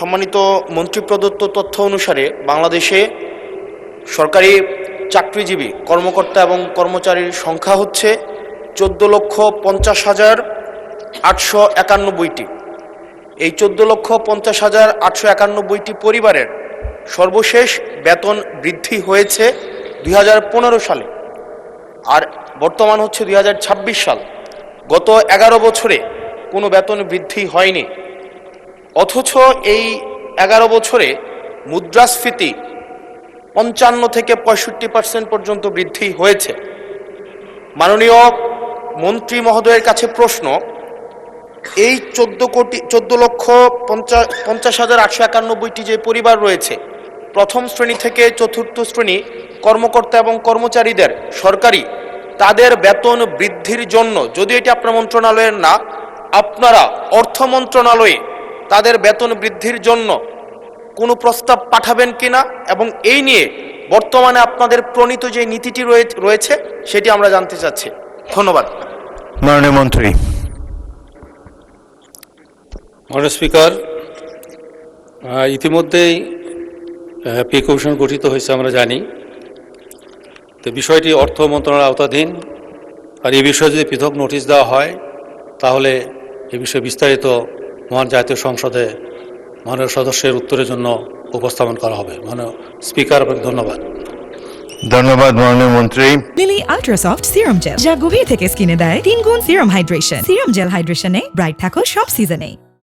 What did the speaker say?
সম্মানিত মন্ত্রী প্রদত্ত তথ্য অনুসারে বাংলাদেশে সরকারি চাকরিজীবী কর্মকর্তা এবং কর্মচারীর সংখ্যা হচ্ছে 14,50,891টি। এই 14,50,891টি পরিবারের সর্বশেষ বেতন বৃদ্ধি হয়েছে 2015 সালে, আর বর্তমান হচ্ছে 2026 সাল। গত 11 বছরে কোনো বেতন বৃদ্ধি হয়নি, অথচ এই 11 বছরে মুদ্রাস্ফীতি 55 থেকে 65% পর্যন্ত বৃদ্ধি হয়েছে। মাননীয় মন্ত্রী মহোদয়ের কাছে প্রশ্ন, এই 14,50,891টি যে পরিবার রয়েছে, প্রথম শ্রেণী থেকে চতুর্থ শ্রেণী কর্মকর্তা এবং কর্মচারীদের সরকারি তাদের বেতন বৃদ্ধির জন্য, যদি এটি আপনার মন্ত্রণালয়ের না, আপনারা অর্থ মন্ত্রণালয়ে তাদের বেতন বৃদ্ধির জন্য কোনো প্রস্তাব পাঠাবেন কিনা, এবং এই নিয়ে বর্তমানে আপনাদের প্রণীত যে নীতিটি রয়েছে সেটি আমরা জানতে চাচ্ছি। ধন্যবাদ। মাননীয় মন্ত্রী। মাননীয় স্পিকার, ইতিমধ্যেই পে কমিশন গঠিত হয়েছে আমরা জানি। তো বিষয়টি অর্থ মন্ত্রণালয়ের আওতাধীন, আর এই বিষয়ে যদি পৃথক নোটিশ দেওয়া হয় তাহলে এ বিষয়ে বিস্তারিত মহান জাতীয় সংসদে মাননীয় সদস্যের উত্তরের জন্য উপস্থাপন করা হবে। মাননীয় স্পিকার, আপনাকে ধন্যবাদ। ধন্যবাদ মাননীয় মন্ত্রী। লিলি আল্ট্রাসফট সিরাম জেল, যা গভীর থেকে স্কিনে দেয় 3 গুণ সিরাম হাইড্রেশন। সিরাম জেল হাইড্রেশনে ব্রাইট থাকো সব সিজনে।